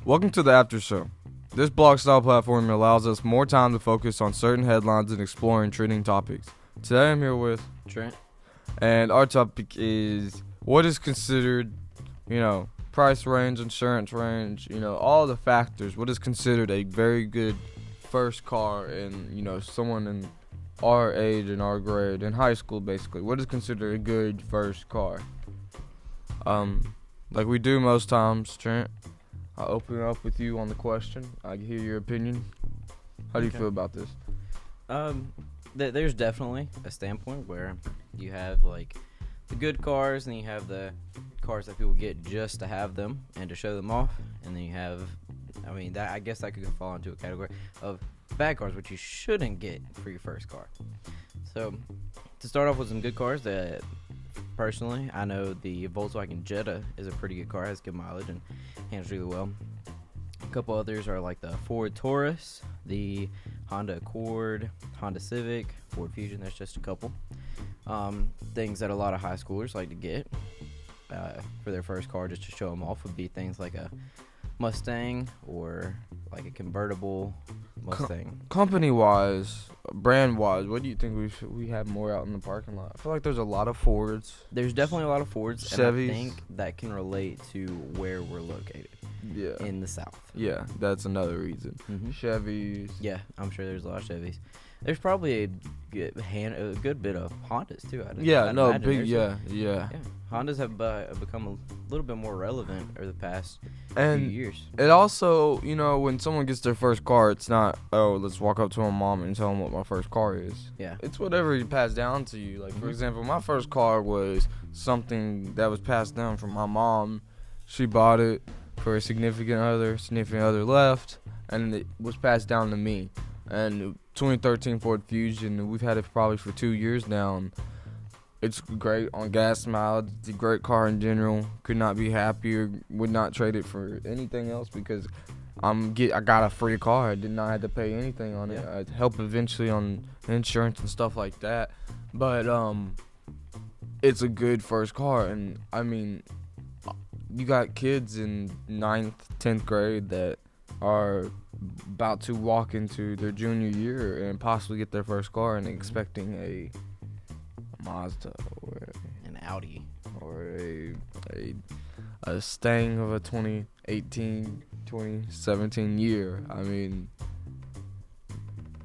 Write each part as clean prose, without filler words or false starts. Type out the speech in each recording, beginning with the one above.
Welcome to the Aftershow. This blog-style platform allows us more time to focus on certain headlines and exploring trending topics. Today I'm here with Trent. And our topic is what is considered, price range, insurance range, all the factors. What is considered a very good first car and, someone in our age and our grade, in high school basically. What is considered a good first car? Like we do most times, Trent, I'll open it up with you on the question. I hear your opinion. How do you feel about this? There's definitely a standpoint where you have like the good cars and you have the cars that people get just to have them and to show them off, and then you have, I guess that could fall into a category of bad cars, which you shouldn't get for your first car. So to start off with some good cars that personally, I know the Volkswagen Jetta is a pretty good car, has good mileage and handles really well. A couple others are like the Ford Taurus, the Honda Accord, Honda Civic, Ford Fusion. There's just a couple things that a lot of high schoolers like to get for their first car just to show them off would be things like a Mustang or like a convertible Mustang. Company-wise, brand-wise, what do you think we have more out in the parking lot? I feel like there's a lot of Fords. There's definitely a lot of Fords, Chevys. and I think that can relate to where we're located. Yeah. In the South. Yeah, that's another reason. Mm-hmm. Chevys. Yeah, I'm sure there's a lot of Chevys. There's probably a good bit of Hondas too. Yeah. Hondas have become a little bit more relevant over the past few years. It also, when someone gets their first car, it's not, let's walk up to my mom and tell them what my first car is. Yeah. It's whatever you pass down to you. Like, for example, my first car was something that was passed down from my mom. She bought it for a significant other left, and it was passed down to me. And 2013 Ford Fusion, we've had it probably for 2 years now, and it's great on gas mileage. It's a great car in general. Could not be happier. Would not trade it for anything else because I got a free car. I did not have to pay anything on it. I'd help eventually on insurance and stuff like that. But it's a good first car, and you got kids in 9th, 10th grade that are about to walk into their junior year and possibly get their first car and expecting a Mazda or an Audi or a Stang of a 2018, 2017 year.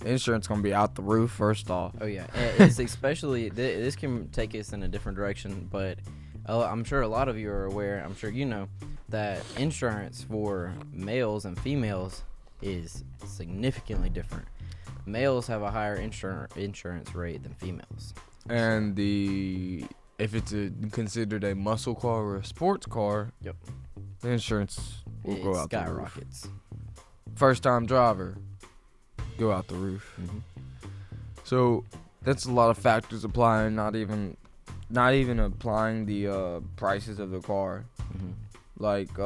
Insurance gonna be out the roof first off. Oh yeah, it's especially this can take us in a different direction, but I'm sure a lot of you are aware. I'm sure you know that insurance for males and females is significantly different. Males have a higher insurance rate than females. And if it's considered a muscle car or a sports car, yep, the insurance will go out the roof. Skyrockets. First time driver, go out the roof. Mm-hmm. So that's a lot of factors applying. Not even applying the prices of the car. Mm-hmm. Like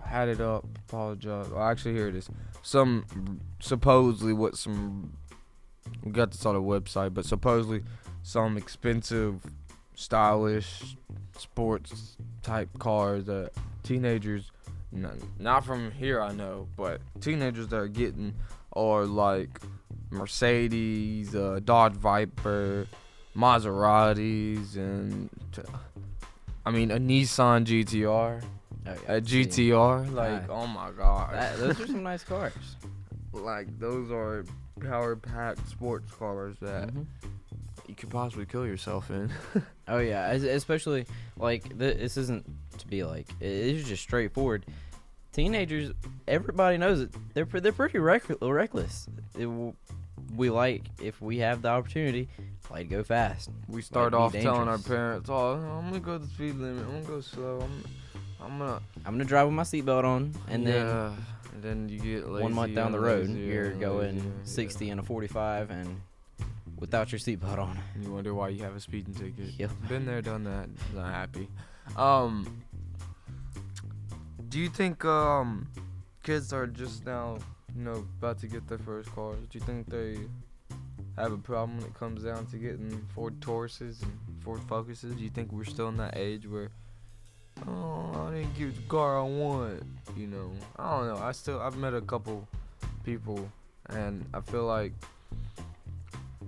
had it up. Apologize. Well, actually, here it is. We got this on a website, but supposedly some expensive, stylish, sports type cars that teenagers, not from here I know, but teenagers that are getting are like Mercedes, Dodge Viper, Maseratis, and a Nissan GTR. Oh, yeah, a GTR, oh my god. Those are some nice cars. Like, those are power-packed sports cars that you could possibly kill yourself in. Oh yeah, especially like this isn't to be like, it's just straightforward. Teenagers, everybody knows it. They're pretty reckless. We like, if we have the opportunity, like, go fast. We start off telling our parents, I'm gonna go the speed limit. I'm gonna go slow. I'm gonna drive with my seatbelt on, and then you get lazy. 1 month down the road, you're going 60 in a 45 and without your seatbelt on. You wonder why you have a speeding ticket. Yep. Been there, done that. Not happy. Do you think kids are just now, about to get their first cars? Do you think they have a problem when it comes down to getting Ford Tauruses and Ford Focuses? Do you think we're still in that age where, I didn't me get the car I want. You know, I don't know. I've met a couple people, and I feel like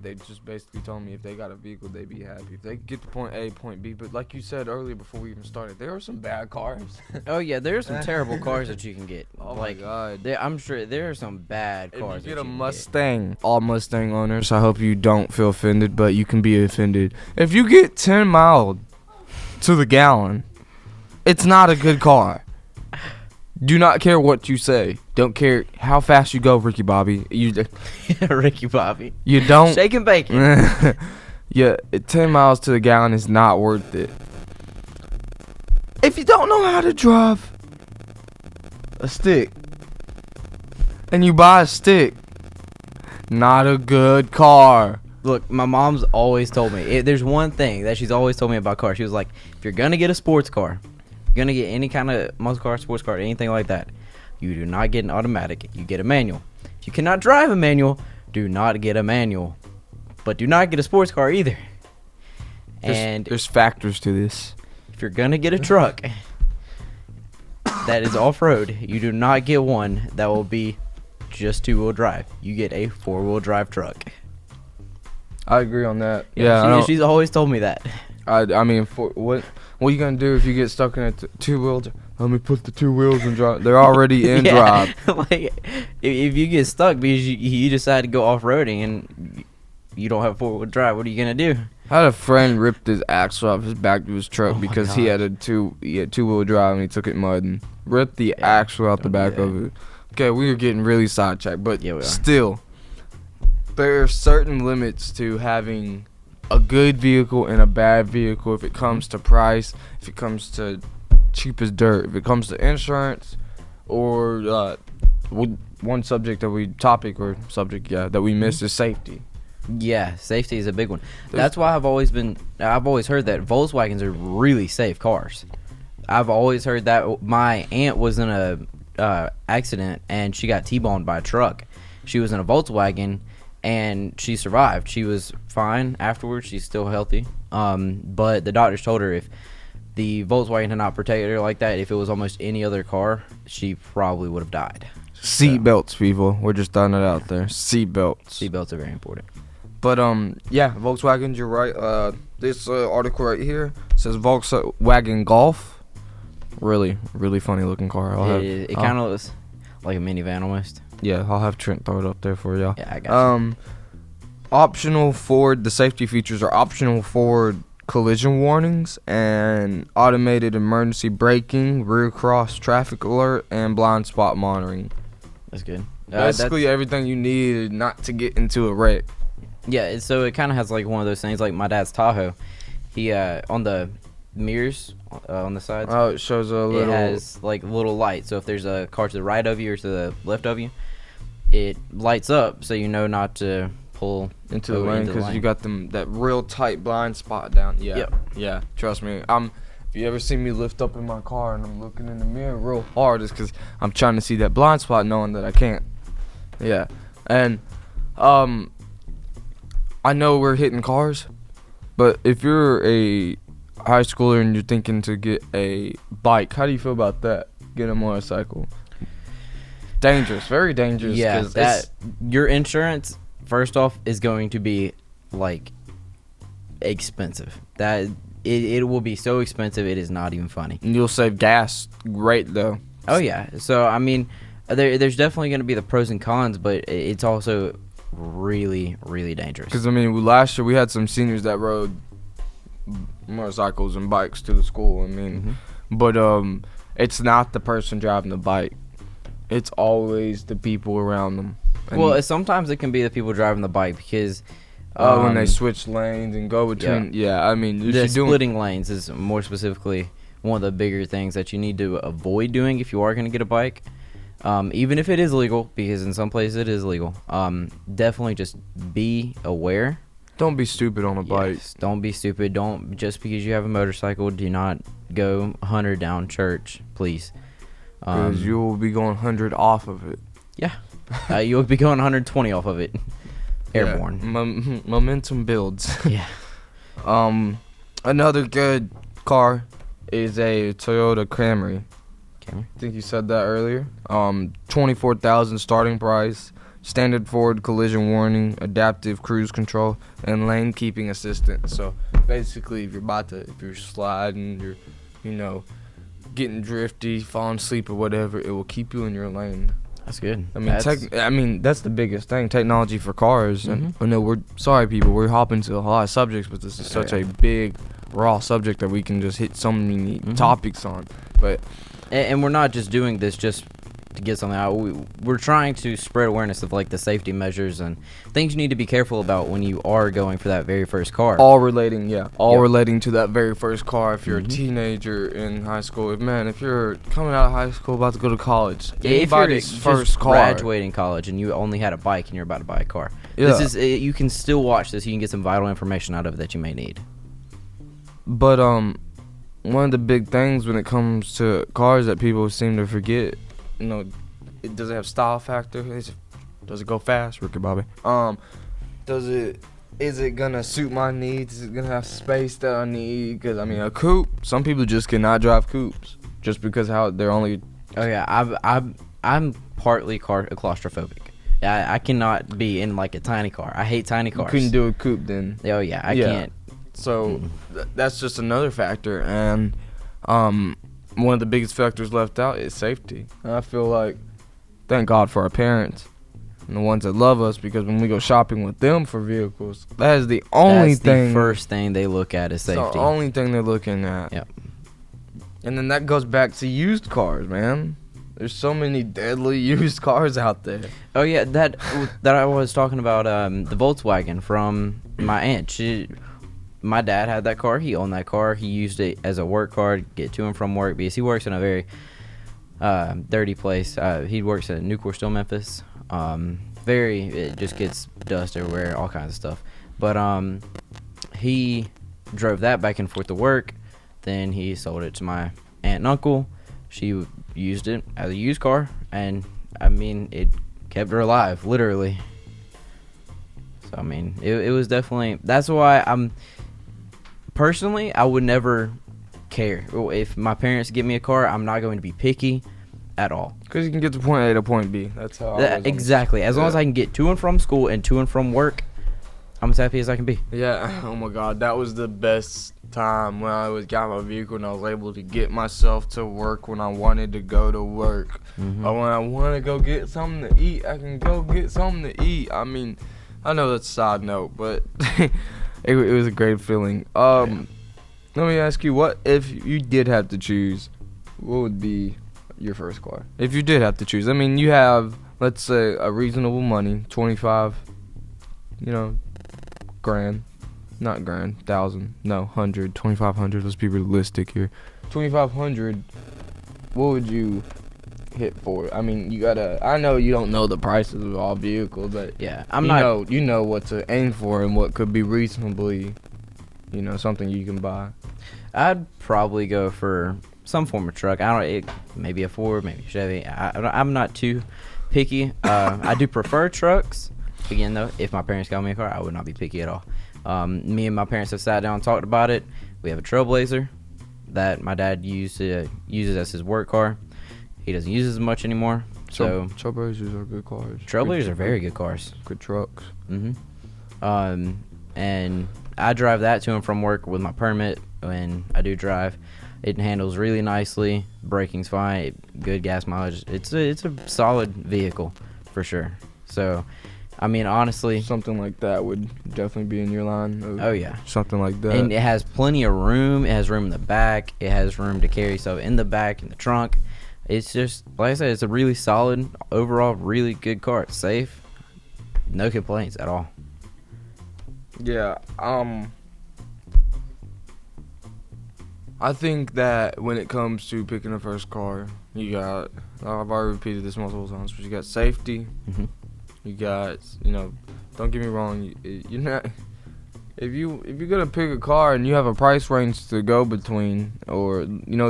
they just basically told me if they got a vehicle, they'd be happy. If they could get to point A, point B. But like you said earlier before we even started, there are some bad cars. Oh, yeah, there are some terrible cars that you can get. Oh, like, my God. I'm sure there are some bad cars. If you get that a you can Mustang, all Mustang owners, I hope you don't feel offended, but you can be offended. If you get 10 miles to the gallon, it's not a good car. Do not care what you say. Don't care how fast you go, Ricky Bobby. get. Ricky Bobby. You don't. Shake and bake. Yeah, 10 miles to the gallon is not worth it. If you don't know how to drive a stick and you buy a stick, not a good car. Look, my mom's always told me, there's one thing that she's always told me about cars. She was like, if you're going to get a sports car, you're going to get any kind of muscle car, sports car, anything like that, you do not get an automatic. You get a manual. If you cannot drive a manual, do not get a manual. But do not get a sports car either. And there's factors to this. if you're going to get a truck that is off-road, you do not get one that will be just two-wheel drive. You get a four-wheel drive truck. I agree on that. Yeah, she's always told me that. I mean, what are you gonna do if you get stuck in a two wheel? Let me put the two wheels in drive. They're already in drive. Like, if you get stuck because you decide to go off roading and you don't have four wheel drive, what are you gonna do? I had a friend ripped his axle off his back of his truck because he had two wheel drive and he took it mud and ripped the axle out the back of it. Okay, we were getting really sidetracked, but still, there are certain limits to having a good vehicle and a bad vehicle if it comes to price, if it comes to cheap as dirt, if it comes to insurance, or one subject that we miss is safety. Yeah, safety is a big one. That's why I've always heard that Volkswagens are really safe cars. I've always heard that. My aunt was in a accident and she got T-boned by a truck. She was in a Volkswagen and she survived. She was fine afterwards. She's still healthy. But the doctors told her if the Volkswagen had not protected her like that, if it was almost any other car, she probably would have died. Seat belts, people. We're just throwing it out there. Seat belts. Seat belts are very important. But yeah, Volkswagens. You're right. This article right here says Volkswagen Golf. Really, really funny looking car. It kind of looks like a minivan almost. Yeah, I'll have Trent throw it up there for y'all. Yeah, I got you. Optional Ford. The safety features are optional Ford collision warnings and automated emergency braking, rear cross traffic alert, and blind spot monitoring. That's good. Basically, everything you need not to get into a wreck. Yeah, so it kind of has like one of those things, like my dad's Tahoe. He on the mirrors on the sides. Oh, it shows a little. It has like little light. So if there's a car to the right of you or to the left of you, it lights up so you know not to pull into the lane because you got that real tight blind spot down. Yeah. Yep. Yeah. Trust me. If you ever see me lift up in my car and I'm looking in the mirror real hard, it's because I'm trying to see that blind spot, knowing that I can't. Yeah. And I know we're hitting cars, but if you're a high schooler and you're thinking to get a bike, how do you feel about that? Get a motorcycle. Dangerous, very dangerous. Yeah, your insurance first off is going to be like expensive. That it will be so expensive it is not even funny. And you'll save gas great though. Oh yeah. So I mean, there's definitely going to be the pros and cons, but it's also really, really dangerous. Because I mean, last year we had some seniors that rode motorcycles and bikes to the school. I mean, but it's not the person driving the bike. It's always the people around them. And well, sometimes it can be the people driving the bike because when they switch lanes and go between. Yeah, I mean, the splitting lanes is more specifically one of the bigger things that you need to avoid doing if you are going to get a bike. Even if it is legal, because in some places it is legal. Definitely just be aware. Don't be stupid on a bike. Don't be stupid. Don't just because you have a motorcycle, do not go 100 down church, please. Because you will be going 100 off of it. Yeah. You'll be going 120 off of it. Airborne. Yeah. Momentum builds. Yeah. Another good car is a Toyota Camry. Camry. I think you said that earlier. 24,000 starting price. Standard forward collision warning, adaptive cruise control, and lane keeping assistant. So basically, if you're sliding, you're, getting drifty, falling asleep or whatever, it will keep you in your lane. That's good. I mean, that's the biggest thing, technology for cars. And I know we're hopping to a lot of subjects, but this is such a big, raw subject that we can just hit so many topics on. But and we're not just doing this just to get something out. We're trying to spread awareness of like the safety measures and things you need to be careful about when you are going for that very first car. All relating to that very first car. If you're a teenager in high school, if you're coming out of high school about to go to college, anybody's first car, graduating college and you only had a bike and you're about to buy a car. This is you can still watch this. You can get some vital information out of it that you may need. But one of the big things when it comes to cars that people seem to forget, does it have style factor? Does it go fast, Ricky Bobby? Is it gonna suit my needs? Is it gonna have space that I need? Because a coupe, some people just cannot drive coupes just because how they're only. Oh yeah, I'm partly claustrophobic. I cannot be in like a tiny car. I hate tiny cars. You couldn't do a coupe then. Oh yeah, I can't. So that's just another factor, and one of the biggest factors left out is safety. And I feel like, thank God for our parents and the ones that love us, because when we go shopping with them for vehicles, that is the only thing. The first thing they look at is safety. It's the only thing they're looking at. Yep. And then that goes back to used cars, man. There's so many deadly used cars out there. Oh yeah, that I was talking about the Volkswagen from my aunt. My dad had that car. He owned that car. He used it as a work car to get to and from work because he works in a very dirty place. He works at Nucor Steel Memphis. It just gets dust everywhere, all kinds of stuff. But he drove that back and forth to work. Then he sold it to my aunt and uncle. She used it as a used car, and it kept her alive, literally. So it was definitely. That's why personally, I would never care. If my parents give me a car, I'm not going to be picky at all. Because you can get to point A to point B. That's how exactly. As long as I can get to and from school and to and from work, I'm as happy as I can be. Yeah. Oh, my God. That was the best time when I got my vehicle and I was able to get myself to work when I wanted to go to work. Or when I want to go get something to eat, I can go get something to eat. I know that's a side note, but it was a great feeling. Let me ask you, what if you did have to choose, what would be your first car? If you did have to choose, you have, let's say, a reasonable money, 25, grand, not grand, 1,000, no, 100, 2,500, let's be realistic here. 2,500, what would you hit for? You gotta, I know you don't know the prices of all vehicles, but yeah, you know what to aim for and what could be reasonably, something you can buy. I'd probably go for some form of truck. Maybe a Ford, maybe a Chevy. I'm not too picky. I do prefer trucks. Again, though, if my parents got me a car, I would not be picky at all. Me and my parents have sat down and talked about it. We have a Trailblazer that my dad uses as his work car. He doesn't use it as much anymore. So Trailblazers are good cars. Trailblazers are very good cars. Good trucks. And I drive that to and from work with my permit when I do drive. It handles really nicely. Braking's fine. Good gas mileage. It's a solid vehicle for sure. So, honestly, something like that would definitely be in your line. Oh yeah, something like that. And it has plenty of room. It has room in the back. It has room to carry stuff in the back, in the trunk. It's just, like I said, it's a really solid, overall, really good car. It's safe. No complaints at all. Yeah. I think that when it comes to picking a first car, I've already repeated this multiple times, but you got safety. You got, don't get me wrong, you're not. If you're gonna pick a car and you have a price range to go between, or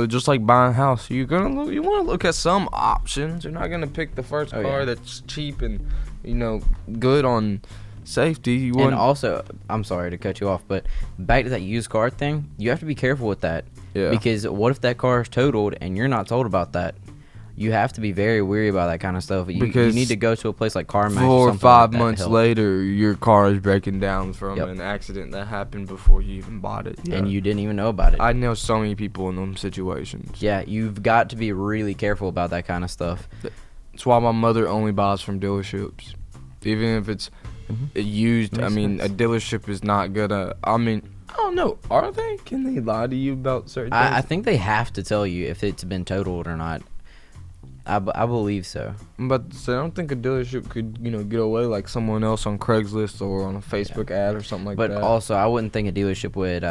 just like buying a house, you want to look at some options. You're not gonna pick the first car that's cheap and good on safety, you And wouldn't. also, I'm sorry to cut you off, but back to that used car thing, you have to be careful with that. Yeah. Because what if that car is totaled and you're not told about that? You have to be very weary about that kind of stuff. You Because need to go to a place like CarMax 4 or or something 5 like that to months help. later, your car is breaking down from Yep. an accident that happened before you even bought it. Yeah. And you didn't even know about it. I know so many people in them situations. Yeah, you've got to be really careful about that kind of stuff. That's why my mother only buys from dealerships, even if it's used. Makes I mean, sense. a dealership is not gonna. I mean, I don't know. Are they? Can they lie to you about certain things? I think they have to tell you if it's been totaled or not. I believe so. But I don't think a dealership could, get away like someone else on Craigslist or on a Facebook ad or something like But that. also, I wouldn't think a dealership would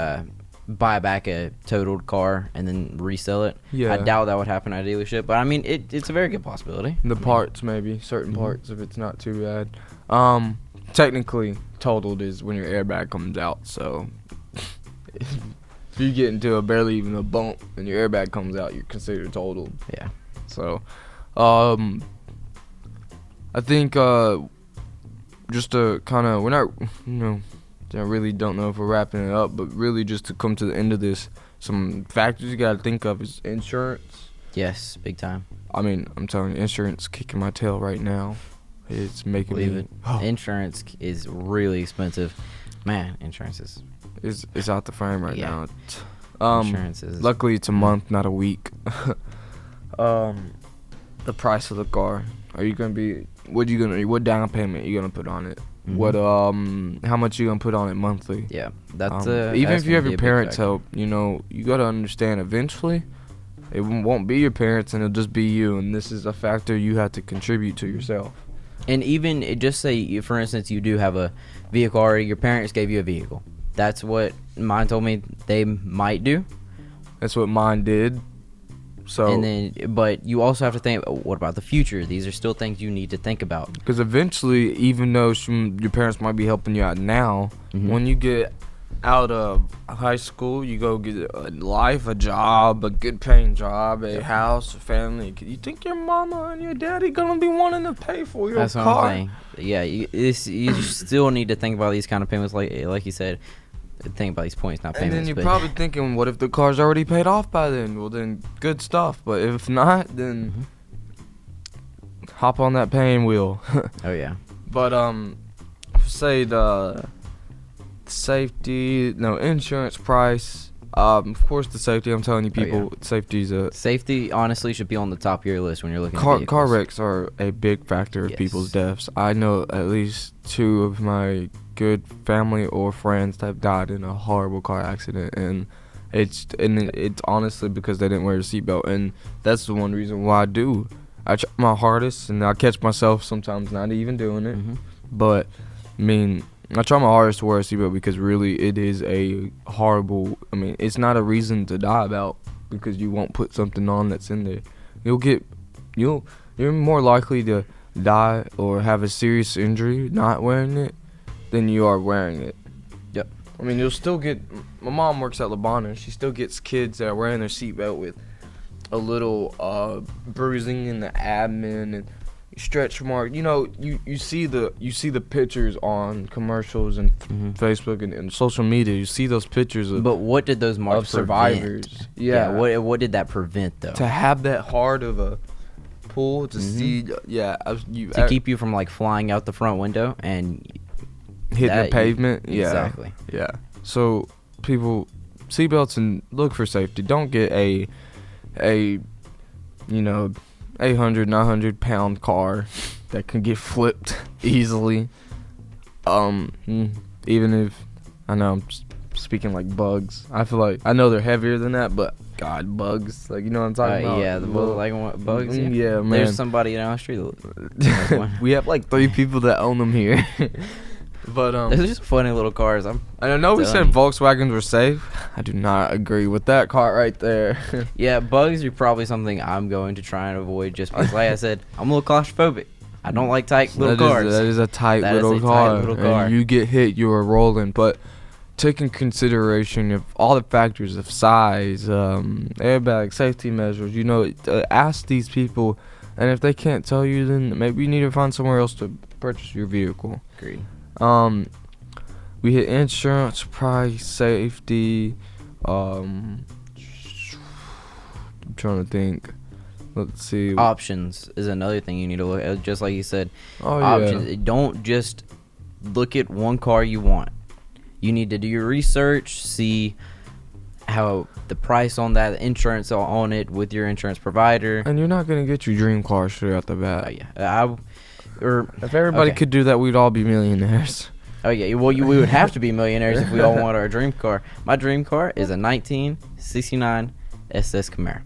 buy back a totaled car and then resell it. Yeah. I doubt that would happen at a dealership. But I mean, it's a very good possibility. The parts, maybe certain parts, if it's not too bad. Technically, totaled is when your airbag comes out. So if you get into barely even a bump and your airbag comes out, you're considered totaled. Yeah. So, I think just to kind of, we're not, I really don't know if we're wrapping it up, but really just to come to the end of this, some factors you got to think of is insurance. Yes, big time. I mean, I'm telling you, insurance kicking my tail right now. It's making Believe me. it. Insurance is really expensive. Man, insurance is. It's out the frame right Yeah. now. Insurance is. Luckily, it's a month, not a week. The price of the car. Are you gonna be? What down payment you gonna put on it? Mhm. What how much you gonna put on it monthly? Yeah, that's Even that's if you have gonna your be a big parents' factor. help, you gotta understand eventually, it won't be your parents and it'll just be you, and this is a factor you have to contribute to yourself. And even just say, for instance, you do have a vehicle already. Your parents gave you a vehicle. That's what mine told me they might do. That's what mine did. So, And then, but you also have to think, what about the future? These are still things you need to think about. because eventually, even though your parents might be helping you out now, Mhm. when you get out of high school, you go get a life, a job, a good paying job, a house, a family. You think your mama and your daddy gonna be wanting to pay for your That's what car? I'm saying. Yeah, you still need to think about these kind of payments, like you said. Think about these points, not And payments. then you're but probably thinking, what if the car's already paid off by then? Well, then good stuff. But if not, then hop on that paying wheel. oh yeah, But say the safety, insurance price. Of course, the safety. I'm telling you, people, safety's a safety honestly should be on the top of your list when you're looking at car vehicles. wrecks are a big factor of Yes. people's deaths. I know at least 2 of my good family or friends that have died in a horrible car accident, and it's honestly because they didn't wear a seatbelt, and that's the one reason why I do. I try my hardest, and I catch myself sometimes not even doing it. Mhm. But I mean, I try my hardest to wear a seatbelt because really it is a horrible. I mean, it's not a reason to die about because you won't put something on that's in there. You're more likely to die or have a serious injury not wearing it than you are wearing it. Yep. I mean, you'll still get. My mom works at Labana. She still gets kids that are wearing their seatbelt with a little bruising in the abdomen and stretch mark. You see the pictures on commercials and Facebook and social media. You see those pictures of But what did those marks survivors. prevent? Yeah. What did that prevent though? to have that hard of a pull to see. Yeah. To keep you from like flying out the front window and hitting the that- pavement. Yeah. Exactly. Yeah. So people, seatbelts and look for safety. Don't get a 800, 900 pound car that can get flipped easily. Even if I know I'm speaking like bugs. I feel like I know they're heavier than that, but God, bugs. Like, you know what I'm talking about? Yeah, the bugs. Yeah. Yeah, man. There's somebody down the street. that has one. We have like 3 people that own them here. But They're just funny little cars. I know we said telling you. Volkswagens were safe. I do not agree with that car right there. Yeah, bugs are probably something I'm going to try and avoid just because, like I said, I'm a little claustrophobic. I don't like tight little cars. That is a tight That is little a tight car. little And car. you get hit, you are rolling. But take in consideration of all the factors of size, airbag, safety measures. Ask these people, and if they can't tell you, then maybe you need to find somewhere else to purchase your vehicle. Agreed. We hit insurance, price, safety. I'm trying to think. Let's see. Options is another thing you need to look at. Just like you said, Oh options. yeah. Don't just look at one car you want. You need to do your research, see how the price on that, the insurance on it with your insurance provider. And you're not gonna get your dream car straight out the bat. Oh yeah, If everybody okay. could do that, we'd all be millionaires. Oh yeah, well we would have to be millionaires if we all want our dream car. My dream car is a 1969 SS Camaro.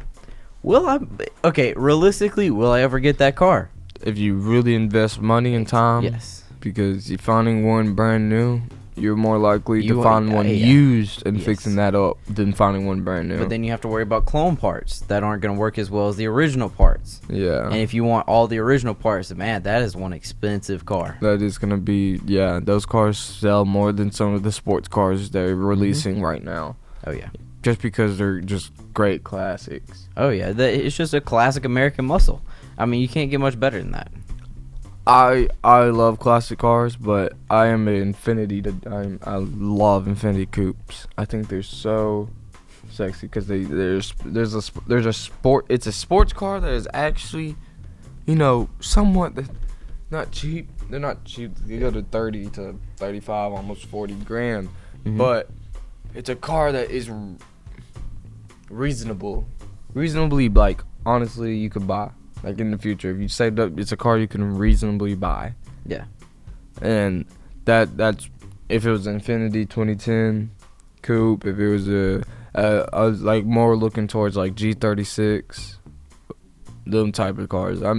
Realistically, will I ever get that car? If you really invest money and time, Yes. because you're finding one brand new, you're more likely to find one yeah. used and Yes. fixing that up than finding one brand new. But then you have to worry about clone parts that aren't going to work as well as the original parts. Yeah. And if you want all the original parts, man, that is one expensive car. That is gonna be, yeah. Those cars sell more than some of the sports cars they're releasing right now, Oh yeah. just because they're just great classics. Oh yeah. It's just a classic American muscle. I mean, you can't get much better than that. I love classic cars, but I am an I love Infinity coupes. I think they're so sexy because there's a sport. It's a sports car that is actually, somewhat not cheap. They're not cheap. They go to 30 to 35, almost 40 grand. Mhm. But it's a car that is reasonably, like, honestly, you could buy. Like, in the future, if you saved up, it's a car you can reasonably buy. Yeah. And that's if it was an Infinity 2010 coupe, if it was a like more looking towards like G36, them type of cars. I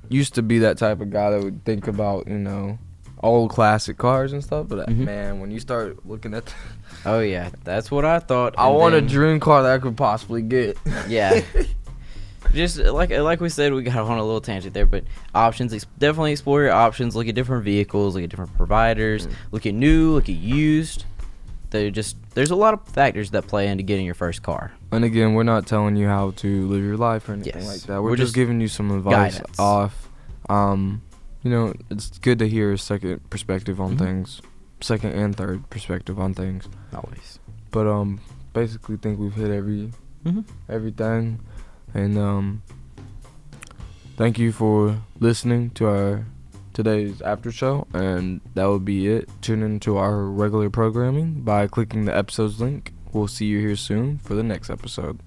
used to be that type of guy that would think about, old classic cars and stuff, but man, when you start looking at Oh yeah, that's what I thought. I and want a then- dream car that I could possibly get. Yeah. Just like we said, we got on a little tangent there, but options, definitely explore your options. Look at different vehicles, look at different providers, look at new, look at used. There's a lot of factors that play into getting your first car. And again, we're not telling you how to live your life or anything Yes. like that. We're We're just just giving you some advice guidance. off. It's good to hear a second perspective on things, second and third perspective on things. Always. But basically, think we've hit everything, and thank you for listening to our today's after show, and that will be it. Tune into our regular programming by clicking the episodes link. We'll see you here soon for the next episode.